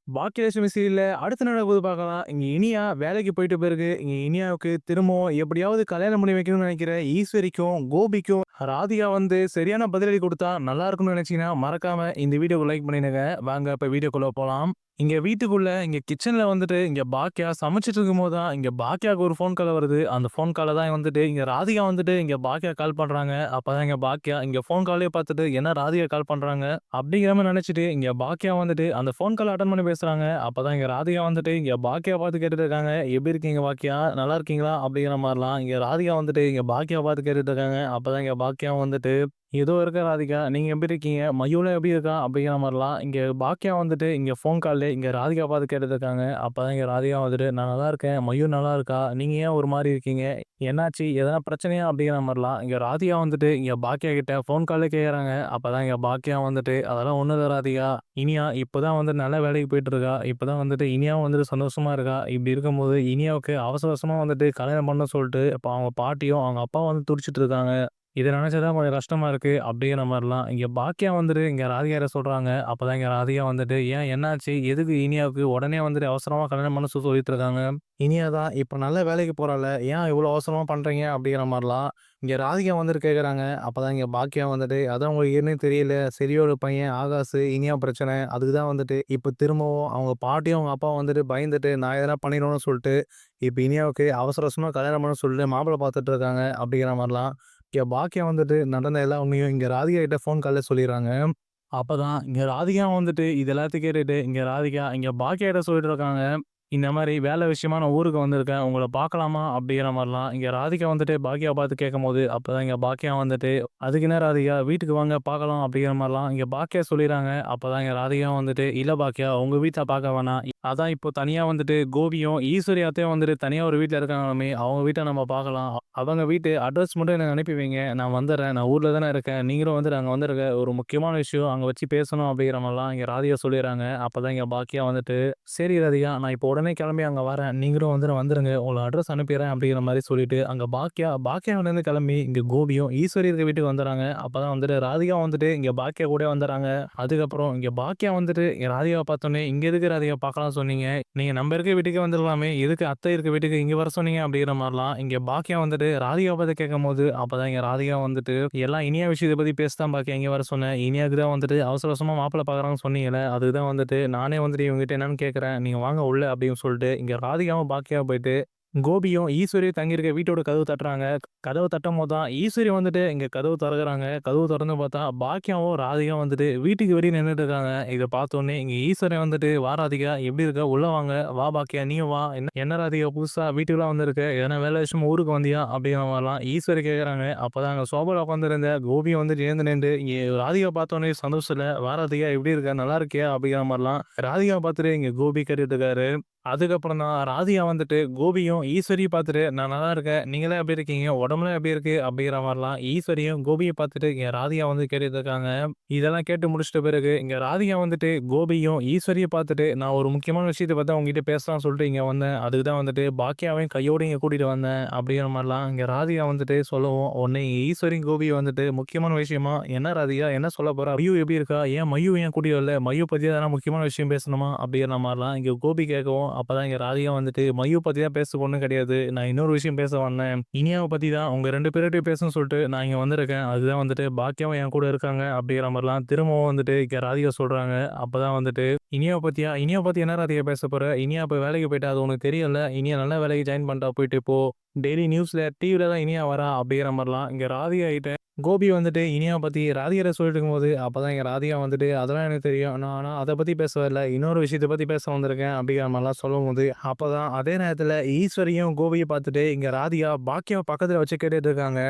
பாக்கியலட்சுமி சீரியல்ல அடுத்து நடக்குது பார்க்கலாம். இங்க இனியா வேலைக்கு போயிட்ட பிறகு, இங்க இனியாவுக்கு திரும்பவும் எப்படியாவது கல்யாணம் பண்ணி வைக்கணும்னு நெனைக்கிற ஈஸ்வரிக்கும், கோபிக்கும் ராதிகா வந்து சரியான பதிலடி குடுத்தா நல்லா இருக்கும்னு நெனைச்சீங்கன்னா, மறக்காம இந்த வீடியோக்கு லைக் பண்ணிடுங்க. வாங்க இப்ப வீடியோக்குள்ள போலாம். இங்க வீட்டுக்குள்ள இங்க கிச்சன்ல வந்துட்டு இங்க பாக்கியா சமைச்சுட்டு இருக்கும்போது தான், இங்க பாக்கியாவுக்கு ஒரு ஃபோன் கால் வருது. அந்த ஃபோன் கால்ல தான் வந்துட்டு இங்க ராதிகா வந்துட்டு இங்க பாக்கியா கால் பண்றாங்க. அப்பதான் இங்க பாக்கியா இங்க ஃபோன் காலே பார்த்துட்டு, என்ன ராதிகா கால் பண்றாங்க அப்படிங்கிற மாரி நெனைச்சுட்டு, இங்க பாக்கியா வந்துட்டு அந்த ஃபோன் கால் அட்டெண்ட் பண்ணி பேசுறாங்க. அப்பதான் இங்க ராதிகா வந்துட்டு இங்க பாக்கியாவ பார்த்து கேட்டுட்டு இருக்காங்க. "எப்படி இருக்கீங்க பாக்கியா? நல்லா இருக்கீங்களா?" அப்படிங்கிற மாரிலாம். இங்க ராதிகா வந்துட்டு இங்க பாக்கியாவ பார்த்து கேட்டுட்டு இருக்காங்க. அப்பதான் இங்க பாக்கியா வந்துட்டு, "ஏதோ இருக்கேன் ராதிகா. நீங்க எப்படி இருக்கீங்க? மயுலாம் எப்படி இருக்கா?" அப்படிங்கிற மாரிலாம். இங்க பாக்கியா வந்துட்டு இங்க ஃபோன் கால்ல இங்க ராதிகாவ பார்த்து கேட்டுட்டு இருக்காங்க. அப்பதான் இங்க ராதிகா வந்துட்டு, "நான் நல்லா இருக்கேன். மயு நல்லா இருக்கா? நீங்க ஏன் ஒரு மாரி இருக்கீங்க? என்னாச்சு? எதனா பிரச்சனையா?" அப்படிங்கிற மாரிலாம். இங்க ராதிகா வந்துட்டு இங்க பாக்கியா கிட்ட ஃபோன் கால்ல கேட்கறாங்க. அப்பதான் இங்க பாக்கியா வந்துட்டு, "அதெல்லாம் ஒண்ணும் இல்ல ராதிகா. இனியா இப்பதான் வந்து நல்ல வேலைக்கு போயிட்டு இருக்கா. இப்பதான் வந்துட்டு இனியாவும் வந்துட்டு சந்தோஷமா இருக்கா. இப்படி இருக்கும்போது இனியாவுக்கு அவசர அவசரமா வந்துட்டு கல்யாணம் பண்ணணும்னு சொல்லிட்டு, இப்ப அவங்க பாட்டியும், அவங்க அப்பாவும் வந்து துடிச்சுட்டு இருக்காங்க. இத நெனச்சா தான் கொஞ்சம் கஷ்டமா இருக்கு." அப்படிங்கிற மாரிலாம். இங்க பாக்கியா வந்துட்டு இங்க ராதிகாட்ட சொல்றாங்க. அப்பதான் இங்க ராதிகா வந்துட்டு, "ஏன் என்னாச்சு? எதுக்கு இனியாவுக்கு உடனே வந்துட்டு அவசரமா கல்யாணம் பண்ண சொல்லிட்டு இருக்காங்க? இனியா தான் இப்ப நல்ல வேலைக்கு போறால்ல. ஏன் இவ்வளோ அவசரமா பண்றீங்க?" அப்படிங்கிற மாரிலாம். இங்க ராதிகா வந்துட்டு கேட்கறாங்க. அப்பதான் இங்க பாக்கியா வந்துட்டு, "அதான் உங்களுக்கு ஏதுன்னே தெரியல. செல்வியோட பையன் ஆகாசு, இனியா பிரச்சனை. அதுக்கு தான் வந்துட்டு இப்ப திரும்பவும் அவங்க பாட்டியும், அவங்க அப்பாவும் வந்துட்டு பயந்துட்டு நான் எதனா பண்ணிருவேன்னு சொல்லிட்டு, இப்ப இனியாவுக்கு அவசர அவசரமா கல்யாணம் பண்ண சொல்லிட்டு மாப்பிள்ளை பார்த்துட்டு இருக்காங்க." அப்படிங்கிற மாரிலாம். இங்க பாக்கியா வந்துட்டு நடந்த எல்லா உண்மையும் இங்க ராதிகா கிட்ட ஃபோன் கால்ல சொல்லிர்றாங்க. அப்பதான் இங்க ராதிகா வந்துட்டு இது எல்லாத்தையும் கேட்டுட்டு, இங்க ராதிகா இங்க பாக்கியா கிட்ட சொல்லிட்டு இருக்காங்க. இந்த மாரி வேலை விஷயமா நான் ஊருக்கு வந்திருக்கேன். உங்கள பார்க்கலாமா? அப்படிங்கிற மாரிலாம். இங்க ராதிகா வந்துட்டு பாக்கியாவ பார்த்து கேட்கும்போது, அப்பதான் இங்க பாக்கியா வந்துட்டு, "அதுக்கு என்ன ராதிகா, வீட்டுக்கு வாங்க பார்க்கலாம்." அப்படிங்கிற மாரிலாம் இங்க பாக்கியா சொல்லிர்றாங்க. அப்பதான் இங்க ராதிகா வந்துட்டு, "இல்ல பாக்கியா, உங்க வீட்ல பார்க்க வேணாம். அதான் இப்போ தனியா வந்துட்டு கோபியும், ஈஸ்வரி அத்தையும் வந்துட்டு தனியா ஒரு வீட்ல இருக்காங்களாமே, அவங்க வீட்ட நம்ம பார்க்கலாம். அவங்க வீட்டு அட்ரஸ் மட்டும் எனக்கு அனுப்பி வைங்க. நான் வந்துர்றேன். நான் ஊர்ல தானே இருக்கேன். நீங்களும் வந்துட்டு அங்க வந்துருங்க. ஒரு முக்கியமான விஷயம் அங்க வச்சு பேசணும்." அப்படிங்கிற மாரிலாம் இங்க ராதிகா சொல்லிர்றாங்க. அப்பதான் இங்க பாக்கியா வந்துட்டு, "சரி ராதிகா, நான் இப்போ உடனே கிளம்பி அங்க வரேன். நீங்களும் வந்துருங்க. உங்களுக்கு அட்ரஸ் அனுப்பிடுறேன்." அப்படிங்கிற மாரி சொல்லிட்டு, அங்க பாக்கியாவிலேருந்து கிளம்பி இங்க கோபியும், ஈஸ்வரி இருக்க வீட்டுக்கு வந்துர்றாங்க. அப்பதான் வந்துட்டு ராதிகா வந்துட்டு இங்க பாக்கியா கூடயே வந்துர்றாங்க. அதுக்கப்புறம் இங்க பாக்கியா வந்துட்டு இங்க ராதிகாவ பார்த்தோனே, "இங்க எதுக்கு ராதிகா பார்க்கலாம் சொன்னீங்க? நீங்க நம்ம இருக்க வீட்டுக்கே வந்துரலாமே. எதுக்கு அத்தை இருக்க வீட்டுக்கு இங்க வர சொன்னீங்க?" அப்படிங்கிற மாரிலாம் இங்க பாக்கியா வந்துட்டு ராதிகாவ பார்த்து கேட்கும்போது, அப்பதான் இங்க ராதிகா வந்துட்டு, "எல்லாம் இனியா விஷயத்த பத்தி பேச தான் பாக்கியா இங்க வர சொன்னேன். இனியாக்கு தான் வந்துட்டு அவசர அவசரமா மாப்பிள்ளை பார்க்குறாங்கன்னு சொன்னீங்கல்ல. அதுக்கு தான் வந்துட்டு நானே வந்துட்டு இவங்ககிட்ட என்னன்னு கேட்கிறேன். நீங்க வாங்க உள்ள." அப்படின்னு சொல்லிட்டு இங்க ராதிகாவும் பாக்கியாவும் போயிட்டு கோபியும், ஈஸ்வரியும் தங்கியிருக்க வீட்டோட கதவு தட்டுறாங்க. கதவு தட்டும்போது தான் ஈஸ்வரி வந்துட்டு இங்க கதவு தொறக்குறாங்க. கதவு தொறந்து பார்த்தா, பாக்கியாவும், ராதிகாவும் வந்துட்டு வீட்டுக்கு வெளிய நின்னுட்டு இருக்காங்க. இத பார்த்தோனே இங்க ஈஸ்வரி வந்துட்டு, "வா ராதிகா, எப்படி இருக்க? உள்ள வாங்க. வா பாக்கியா, நீயும் வா. என்ன ராதிகா புதுசா வீட்டுக்குலாம் வந்திருக்க? எதனா வேலை விஷயமா ஊருக்கு வந்தியா?" அப்படிங்கிற மாரிலாம் ஈஸ்வரி கேட்கறாங்க. அப்பதான் அங்க சோபால உட்கார்ந்திருந்த கோபி வந்துட்டு எழுந்து நின்டு, இங்க ராதிகா பார்த்தோனே சந்தோஷத்துல, "வா ராதிகா, எப்படி இருக்க? நல்லா இருக்கியா?" அப்படிங்கிற மாரிலாம் ராதிகாவ பார்த்துட்டு இங்க கோபி கேட்டுட்டு இருக்காரு. அதுக்கப்புறம் தான் ராதிகா வந்துட்டு கோபியும், ஈஸ்வரியும் பார்த்துட்டு, "நான் நல்லா இருக்கேன். நீங்கலாம் எப்படி இருக்கீங்க? உடம்புலாம் எப்படி இருக்கு?" அப்படிங்கிற மாரிலாம் ஈஸ்வரியும், கோபிய பார்த்துட்டு இங்க ராதிகா வந்து கேட்டுட்டு இருக்காங்க. இதெல்லாம் கேட்டு முடிச்சிட்ட பிறகு, இங்க ராதிகா வந்துட்டு கோபியும், ஈஸ்வரியும் பார்த்துட்டு, "நான் ஒரு முக்கியமான விஷயத்த பத்தி உங்ககிட்ட பேசலாம்னு சொல்லிட்டு இங்க வந்தேன். அதுக்கு தான் வந்துட்டு பாக்கியாவையும் கையோட இங்க கூட்டிட்டு வந்தேன்." அப்படிங்கிற மாரிலாம் இங்க ராதிகா வந்துட்டு சொல்லவும், உடனே ஈஸ்வரியும், கோபியும் வந்துட்டு, "முக்கியமான விஷயமா? என்ன ராதிகா? என்ன சொல்லப் போற? மயு எப்படி இருக்கா? மயு ஏன் கூட்டிட்டு வரல? மயு பத்தி எதனா முக்கியமான விஷயம் பேசணுமா?" அப்படிங்கிற மாரிலாம் இங்க கோபி கேட்கவும், அப்பதான் இங்க ராதிகா வந்துட்டு, "மயு பத்தி தான் பேச ஒண்ணும் கிடையாது. நான் இன்னொரு விஷயம் பேச வந்தேன். இனியாவ பத்தி தான் உங்க 2 பேர்கிட்டயும் பேசணும்னு சொல்லிட்டு நான் இங்க வந்திருக்கேன். அதுதான் வந்துட்டு பாக்கியாவும் என் கூட இருக்காங்க." அப்படிங்கிற மாரிலாம் திரும்பவும் வந்துட்டு இங்க ராதிகா சொல்றாங்க. அப்பதான் வந்துட்டு, "இனியாவ பத்தியா? இனியாவ பத்தி என்ன ராதிகா பேசப் போற? இனியா இப்ப வேலைக்கு போயிட்டா. அது உனக்கு தெரியும்ல. இனியா நல்ல வேலைக்கு ஜாயின் பண்ணிட்டா போயிட்டு இப்போ. டெய்லி நியூஸ்ல, டிவில தான் இனியா வரா." அப்படிங்கிற மாரிலாம் இங்க ராதிகா கிட்ட கோபி வந்துட்டு இனியாவ பத்தி ராதிகாட்ட சொல்லிட்டு இருக்கும்போது, அப்பதான் இங்க ராதிகா வந்துட்டு, "அதெல்லாம் எனக்கு தெரியும். நான் ஆனா அத பத்தி பேச வரல. இன்னொரு விஷயத்த பத்தி பேச வந்திருக்கேன்." அப்படிங்கிற மாரிலாம் சொல்லும்போது, அப்பதான் அதே நேரத்துல ஈஸ்வரியும், கோபிய பார்த்துட்டு இங்க ராதிகா பாக்கியாவ பக்கத்துல வச்சு கேட்டுட்டு இருக்காங்க.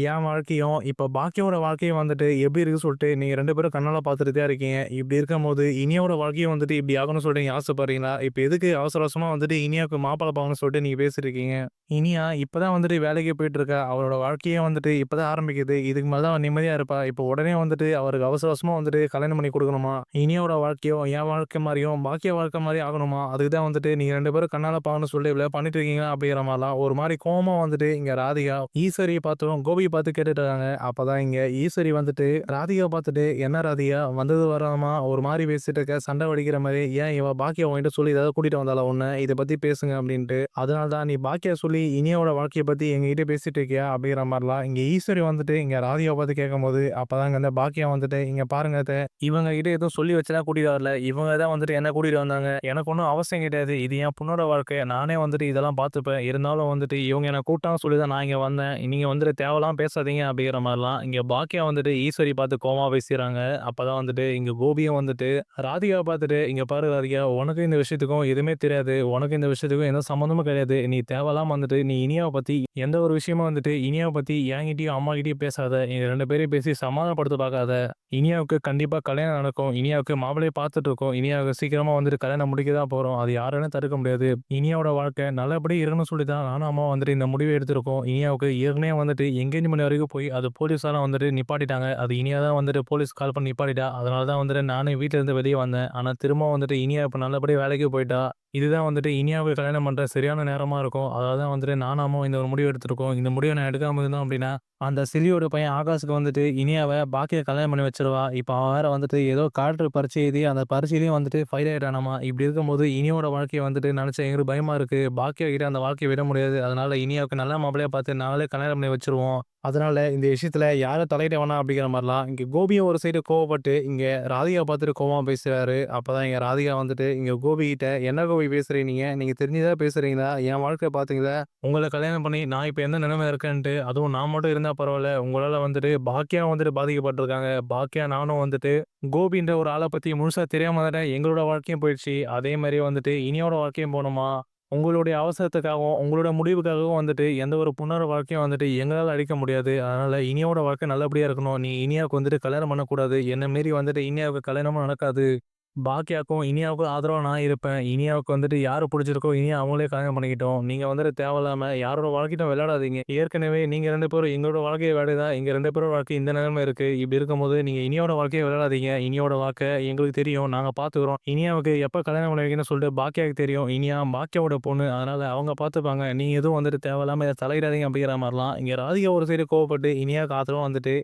என் வாழ்க்கையும், இப்ப பாக்கியாவோட வாழ்க்கையும் வந்துட்டு எப்படி இருக்குன்னு சொல்லிட்டு நீங்க 2 பேரும் கண்ணால பார்த்துட்டு தான் இருக்கீங்க. இப்படி இருக்கும்போது இனியாவோட வாழ்க்கையும் வந்துட்டு இப்படி ஆகணும்னு சொல்லிட்டு நீங்க ஆசைப்படுறீங்களா? இப்ப எதுக்கு அவசர அவசரமா வந்துட்டு இனியாவுக்கு மாப்பிள்ளை பார்க்கணும்னு சொல்லிட்டு நீங்க பேசிட்டு இருக்கீங்க? இனியா இப்பதான் வந்துட்டு வேலைக்கு போயிட்டு இருக்கா. அவளோட வாழ்க்கையே வந்துட்டு இப்பதான் ஆரம்பிக்குது. இதுக்கு மேல தான் அவ நிம்மதியா இருப்பா. இப்போ உடனே வந்துட்டு அவருக்கு அவசர அவசரமா வந்துட்டு கல்யாணம் பண்ணி குடுக்கணுமா? இனியாவோட வாழ்க்கையும், என் வாழ்க்கை மாரியும், பாக்கியா வாழ்க்கை மாரியும் ஆகணுமா? அதுக்கு தான் வந்துட்டு நீங்க 2 பேரும் கண்ணால பார்க்கணும்னு சொல்லிட்டு இவ்வளோ பண்ணிட்டு இருக்கீங்களா? அப்படிங்கிற மாரிலாம் ஒரு மாரி கோவமா வந்துட்டு இங்க ராதிகா, ஈஸ்வரிய பார்த்ததும், கோபிய கோபி பார்த்து கேட்டுட்டு இருக்காங்க. அப்பதான் இங்க ஈஸ்வரி வந்துட்டு ராதிகாவ பார்த்துட்டு, "என்ன ராதிகா வந்தது வராம ஒரு மாரி பேசிட்டு இருக்க, சண்டை வலிக்கிற மாரி. ஏன் இவ பாக்கியா உன்கிட்ட சொல்லி ஏதாவது கூட்டிட்டு வந்தாளா உன்ன? இத பத்தி பேசுங்க" அப்படின்ட்டு. அதனால தான் நீ பாக்கியா சொல்லி இனியாவோட வாழ்க்கைய பத்தி எங்ககிட்ட பேசிட்டு இருக்கியா? அப்படிங்கிற மாரிலாம் இங்க ஈஸ்வரி வந்துட்டு இங்க ராதிகாவ பார்த்து கேட்கும்போது, அப்பதாங்க இந்த பாக்கியா வந்துட்டு, "இங்க பாருங்க அத்த, இவங்க கிட்ட எதுவும் சொல்லி வச்சுலாம் கூட்டிட்டு வரல. இவங்க தான் வந்துட்டு என்ன கூட்டிட்டு வந்தாங்க. எனக்கு ஒண்ணும் அவசியம் கிடையாது. இது என் பொண்ணோட வாழ்க்கை. நானே வந்துட்டு இதெல்லாம் பார்த்துப்பேன். இருந்தாலும் வந்துட்டு இவங்க என்ன கூப்பிட்டாங்கன்னு சொல்லி தான் நான் இங்க வந்தேன். நீங்க வந்துட்டு தேவையில்லாம பேசாதீங்க" அப்படிங்கிற மாரிலாம் இங்க பாக்கியா வந்துட்டு ஈஸ்வரி பார்த்து கோவமா பேசிறாங்க. அப்பதான் வந்துட்டு இங்க கோபியும் வந்துட்டு ராதிகாவ பார்த்துட்டு, "இங்க பாரு ராதிகா, உனக்கும் இந்த விஷயத்துக்கும் எதுவுமே தெரியாது. உனக்கும் இந்த விஷயத்துக்கும் எந்த சம்மந்தமும் கிடையாது. நீ தேவையில்லாம வந்துட்டு நீ இனியாவ பத்தி எந்த ஒரு விஷயமும் வந்துட்டு இனியாவ பத்தி என்கிட்டயும், அம்மாகிட்டயும் பேசாத. எங்க 2 பேரையும் பேசி சமாதானப்படுத்த பார்க்காத. இனியாவுக்கு கண்டிப்பா கல்யாணம் நடக்கும். இனியாவுக்கு மாப்பிள்ளைய பார்த்துட்டு இருக்கோம். இனியாவுக்கு சீக்கிரமா வந்துட்டு கல்யாணம் முடிக்க தான் போறோம். அது யாராலும் தடுக்க முடியாது. இனியாவோட வாழ்க்கை நல்லபடியா இருக்கணும்னு சொல்லி தான் நானும் அம்மாவும் வந்துட்டு இந்த முடிவை எடுத்திருக்கோம். இனியாவுக்கு ஏற்கனவே வந்துட்டு என்கேஜ்மென்ட் வரைக்கும் போய் அது போலீஸாரும் வந்துட்டு நிப்பாட்டிட்டாங்க. அது இனியா தான் வந்துட்டு போலீஸ் கால் பண்ணி நிப்பாட்டிட்டா. அதனால தான் வந்துட்டு நானே வீட்ல இருந்து வெளிய வந்தேன். ஆனா திரும்ப வந்துட்டு இனியா இப்ப நல்லபடியா வேலைக்கு போயிட்டா. இதுதான் வந்துட்டு இனியாவுக்கு கல்யாணம் பண்ற சரியான நேரமா இருக்கும். அதனால தான் வந்துட்டு நானும் அம்மாவும் இந்த ஒரு முடிவு எடுத்திருக்கோம். இந்த முடிவ நான் எடுக்காம இருந்தோம் அப்படின்னா, அந்த சில்வியோட பையன் ஆகாஷுக்கு வந்துட்டு இனியாவ பாக்கிய கல்யாணம் பண்ணி வச்சுருவா. இப்ப அவன் வேற வந்துட்டு ஏதோ கலெக்டர் பரீட்சை எழுதி அந்த பரீட்சையிலயும் வந்துட்டு ஃபெயில் ஆயிட்டானாமா. இப்படி இருக்கும்போது இனியாவோட வாழ்க்கைய வந்துட்டு நெனச்சா எங்களுக்கு பயமா இருக்கு. பாக்கியா கிட்ட அந்த வாழ்க்கைய விட முடியாது. அதனால இனியாவுக்கு நல்ல மாப்பிள்ளையா பார்த்து நாங்களே கல்யாணம் பண்ணி வச்சுருவோம். அதனால இந்த விஷயத்துல யாரும் தலையிட வேணாம் அப்படிங்கிற மாரிலாம் இங்க கோபியும் ஒரு சைடு கோவப்பட்டு இங்க ராதிகாவ பார்த்துட்டு கோவமா பேசுறாரு. அப்பதான் இங்க ராதிகா வந்துட்டு இங்க கோபி கிட்ட, "என்ன கோபி பேசுறீங்க நீங்க? நீங்க தெரிஞ்சுதான் பேசுறீங்களா? என் வாழ்க்கை பார்த்தீங்களா? உங்கள கல்யாணம் பண்ணி நான் இப்ப எந்த நிலைமையில இருக்கேன்ட்டு, அதுவும் நான் மட்டும் இருந்தா பரவால்ல. உங்களால வந்துட்டு பாக்கியாவும் வந்துட்டு பாதிக்கப்பட்டுருக்காங்க. பாக்கியா நானும் வந்துட்டு கோபின்ற ஒரு ஆள பத்தி முழுசா தெரியாம தானே எங்களோட வாழ்க்கையும் போயிடுச்சு. அதே மாரி வந்துட்டு இனியாவோட வாழ்க்கையும் போணுமா? உங்களுடைய அவசரத்துக்காகவும், உங்களோட முடிவுக்காகவும் வந்துட்டு எந்த ஒரு பொண்ணோட வாழ்க்கையும் வந்துட்டு எங்களால அழிக்க முடியாது. அதனால இனியாவோட வாழ்க்கை நல்லபடியா இருக்கணும். நீ இனியாவுக்கு வந்துட்டு கல்யாணம் பண்ணக்கூடாது. என்ன மீறி வந்துட்டு இனியாவுக்கு கல்யாணமும் நடக்காது. பாக்கியாக்கும், இனியாவுக்கும் ஆதரவா நான் இருப்பேன். இனியாவுக்கு வந்துட்டு யாரு புடிச்சிருக்கோ, இனியா அவங்களே கல்யாணம் பண்ணிக்கிட்டும். நீங்க வந்துட்டு தேவையில்லாம யாரோட வாழ்க்கையிலும் விளையாடாதீங்க. ஏற்கனவே நீங்க 2 பேரும் எங்களோட வாழ்க்கைய விளையாடி எங்க 2 பேரோட வாழ்க்கை இந்த நிலைமை இருக்கு. இப்படி இருக்கும்போது நீங்க இனியாவோட வாழ்க்கைய விளையாடாதீங்க. இனியாவோட வாழ்க்கை எங்களுக்கு தெரியும். நாங்க பார்த்துக்குறோம். இனியாவுக்கு எப்ப கல்யாணம் பண்ணி வைக்கணும்னு சொல்லிட்டு பாக்கியாவுக்கு தெரியும். இனியா பாக்கியாவோட பொண்ணு. அதனால அவங்க பார்த்துப்பாங்க. நீங்க எதுவும் வந்துட்டு தேவையில்லாம இத தலையிடாதீங்க அப்படிங்கிற மாரிலாம் இங்க ராதிகா ஒரு சைடு கோவப்பட்டு இனியாவுக்கு ஆதரவா வந்துட்டு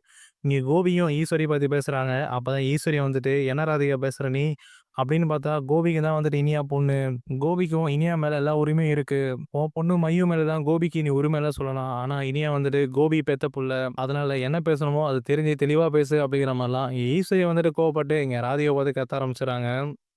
இங்க கோபியும் ஈஸ்வரிய பத்தி பேசுறாங்க. அப்பதான் ஈஸ்வரி வந்துட்டு, "என்ன ராதிகா பேசுற நீ?" அப்படின்னு பார்த்தா, கோபிக்கு தான் வந்துட்டு இனியா பொண்ணு. கோபிக்கும் இனியா மேல எல்லா உரிமையும் இருக்கு. உன் பொண்ணு மயு மேல தான் கோபிக்கு நீ உரிமை எல்லாம் சொல்லலாம். ஆனா இனியா வந்துட்டு கோபி பெத்த புள்ள. அதனால என்ன பேசணுமோ அது தெரிஞ்சு தெளிவா பேசு அப்படிங்கிற மாரிலாம் ஈஸ்வரி வந்துட்டு கோவப்பட்டு இங்க ராதிகாவ பார்த்து கத்த ஆரம்பிச்சுறாங்க.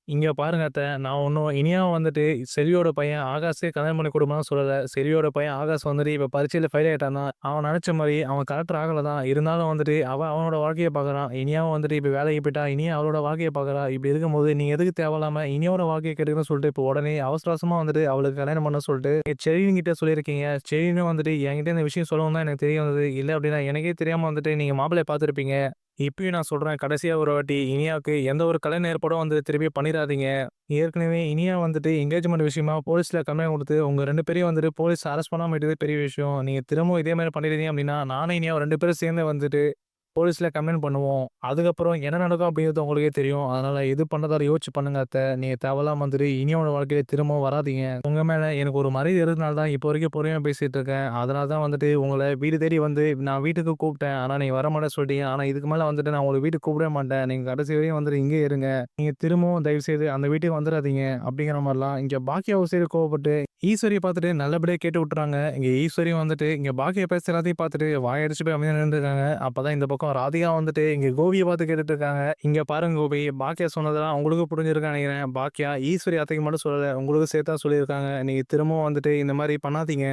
இங்க பாருங்க அத்த, நான் ஒண்ணும் இனியாவ வந்துட்டு செல்வியோட பையன் ஆகாஷே கல்யாணம் பண்ணி குடும்பான்னு சொல்லல. செல்வியோட பையன் ஆகாஷ் வந்துட்டு இப்ப பரீட்சையில ஃபெயில் ஆயிட்டான். அவன் நெனச்ச மாரி அவன் கலெக்டர் ஆகல தான். இருந்தாலும் வந்துட்டு அவன் அவனோட வாழ்க்கைய பார்க்குறான். இனியாவும் வந்துட்டு இப்ப வேலைக்கு போயிட்டா. இனியா அவளோட வாழ்க்கைய பார்க்குறா. இப்படி இருக்கும்போது நீங்க எதுக்கு தேவையில்லாம இனியாவோட வாழ்க்கைய கெடுக்கணும்னு சொல்லிட்டு இப்போ உடனே அவசர அவசரமா வந்துட்டு அவளுக்கு கல்யாணம் பண்ண சொல்லிட்டு செல்வின் கிட்ட சொல்லியிருக்கீங்க. செல்வினும் வந்துட்டு என்கிட்ட இந்த விஷயம் சொல்லவும் தான் எனக்கு தெரிய வந்தது. இல்ல அப்படின்னா எனக்கே தெரியாம வந்துட்டு நீங்க மாப்பிள்ளைய பார்த்துருப்பீங்க. இப்பயும் நான் சொல்றேன் கடைசியா ஒரு வாட்டி இனியாவுக்கு எந்த ஒரு கல்யாண ஏற்பாடும் வந்து திருப்பி பண்ணிறாதீங்க. ஏற்கனவே இனியா வந்துட்டு என்கேஜ்மெண்ட் விஷயமா போலீஸ்ல கம்ப்ளைண்ட் குடுத்து உங்க 2 பேரையும் வந்துட்டு போலீஸ் அரெஸ்ட் பண்ணாம விட்டதே பெரிய விஷயம். நீங்க திரும்பவும் இதே மாரி பண்ணிருந்தீங்க அப்டின்னா, நானும் இனியாவும் 2 பேரும் சேர்ந்து வந்துட்டு போலீஸ்ல கம்ப்ளைண்ட் பண்ணுவோம். அதுக்கப்புறம் என்ன நடக்கும் அப்படிங்கிறது உங்களுக்கே தெரியும். அதனால எது பண்றதா இருந்தாலும் யோசிச்சு பண்ணுங்க அத்த. நீங்க தேவையில்லாம வந்துட்டு இனியாவோட வாழ்க்கையில திரும்பவும் வராதீங்க. உங்க மேல எனக்கு ஒரு மரியாதை இருந்தனால தான் இப்போ வரைக்கும் பொறுமையா பேசிட்டு இருக்கேன். அதனால தான் வந்துட்டு உங்கள வீடு தேடி வந்து நான் வீட்டுக்கு கூப்பிட்டேன். ஆனா நீங்க வரமாட்டேன்னு சொல்லிட்டீங்க. ஆனா இதுக்கு மேல வந்துட்டு நான் உங்கள வீட்டுக்கு கூப்பிடவே மாட்டேன். நீங்க கடைசி வரையும் வந்துட்டு இங்கேயே இருங்க. நீங்க திரும்பவும் தயவுசெய்து அந்த வீட்டுக்கு வந்துராதீங்க. அப்படிங்கிற மாரிலாம் இங்க பாக்கியா ஒரு சைடு கோவப்பட்டு ஈஸ்வரிய பார்த்துட்டு நல்லபடியா கேட்டு விட்டுறாங்க. இங்க ஈஸ்வரியும் வந்துட்டு இங்க பாக்கியா பேசுற எல்லாத்தையும் பார்த்துட்டு வாயடிச்சு போய் அமைதியா நின்னுட்டுருக்காங்க. அப்பதான் இந்த பக்கம் ராதிகா வந்துட்டு இங்க கோபிய பார்த்து கேட்டுட்டு இருக்காங்க. "இங்க பாருங்க கோபி, பாக்கியா சொன்னதெல்லாம் உங்களுக்கு புரிஞ்சிருக்கும்னு நெனைக்கிறேன். பாக்கியா ஈஸ்வரி அத்தைக்கு மட்டும் சொல்லல. உங்களுக்கும் சேர்த்து தான் சொல்லியிருக்காங்க. நீங்க திரும்பவும் வந்துட்டு இந்த மாரி பண்ணாதீங்க.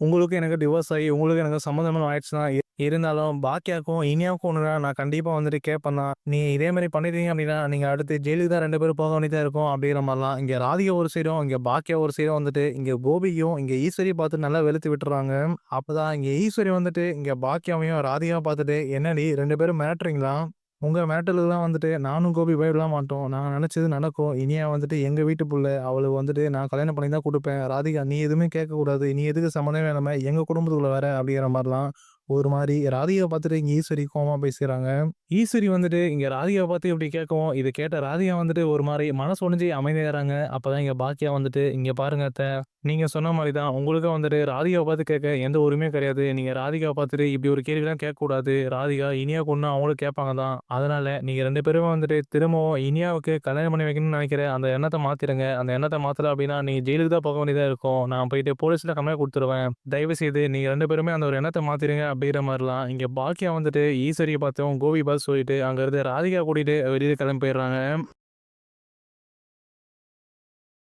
உங்களுக்கும் எனக்கு டிவோர்ஸ் ஆகி உங்களுக்கும் எனக்கும் சம்மந்தமும் ஆயிடுச்சு தான். இருந்தாலும் பாக்கியாக்கும், இனியாவுக்கும் ஒண்ணுனா நான் கண்டிப்பா வந்துட்டு கேட்பேன் தான். நீங்க இதே மாரி பண்ணிட்டீங்க அப்படின்னா, நீங்க அடுத்து ஜெயிலுக்கு தான் 2 பேரும் போக வேண்டியதா இருக்கும்." அப்படிங்கிற மாரிலாம் இங்க ராதிகா ஒரு சைடும், இங்க பாக்கியா ஒரு சைடும் வந்துட்டு இங்க கோபியும், இங்க ஈஸ்வரியும் பார்த்து நல்லா வெளுத்து விட்டுர்றாங்க. அப்பதான் இங்க ஈஸ்வரி வந்துட்டு இங்க பாக்கியாவையும், ராதிகாவையும் பார்த்துட்டு, "என்னடி 2 பேரும் மிரட்டுறீங்களா? உங்க மிரட்டலுக்குலாம் வந்துட்டு நானும் கோபி பயப்படலாம் மாட்டோம். நாங்க நெனச்சது நடக்கும். இனியா வந்துட்டு எங்க வீட்டு புள்ள. அவளுக்கு வந்துட்டு நான் கல்யாணம் பண்ணி தான் குடுப்பேன். ராதிகா நீ எதுவுமே கேட்கக்கூடாது. நீ எதுக்கு சம்மந்தமே இல்லாம எங்க குடும்பத்துக்குள்ள வர?" அப்படிங்கிற மாரிலாம் ஒரு மாரி ராதிகாவ பார்த்துட்டு இங்க ஈஸ்வரி கோவமா பேசுறாங்க. ஈஸ்வரி வந்துட்டு இங்க ராதிகாவ பார்த்து இப்படி கேட்கவும், இத கேட்ட ராதிகா வந்துட்டு ஒரு மாரி மனசு உடைஞ்சு அமைதியாகுறாங்க. அப்பதான் இங்க பாக்கியா வந்துட்டு, "இங்க பாருங்க அத்த, நீங்க சொன்ன மாரி தான். உங்களுக்கும் வந்துட்டு ராதிகாவ பார்த்து கேட்க எந்த உரிமையும் கிடையாது. நீங்க ராதிகாவ பார்த்துட்டு இப்படி ஒரு கேள்விலாம் கேட்கக்கூடாது. ராதிகா இனியா கொன்னா அவங்களும் கேட்பாங்க தான். அதனால நீங்க 2 பேரும் வந்துட்டு திரும்பவும் இனியாவுக்கு கல்யாணம் பண்ணி வைக்கணும்னு நினைக்கிற அந்த எண்ணத்த மாத்திருங்க. அந்த எண்ணத்த மாத்தல அப்படின்னா, நீங்க ஜெயிலுக்கு தான் போக வேண்டியதா இருக்கும். நான் போயிட்டு போலீஸ்ல கம்ப்ளைண்ட் குடுத்துருவேன். தயவு செய்து நீங்க 2 பேருமே அந்த ஒரு எண்ணத்த மாத்திருங்க." அப்படிங்கிற மாரிலாம் இங்க பாக்கியா வந்துட்டு ஈஸ்வரிய பார்த்தும், கோபி பார்த்து சொல்லிட்டு, அங்க இருந்து ராதிகா கூட்டிட்டு வெளிய கிளம்பி போயிடுறாங்க.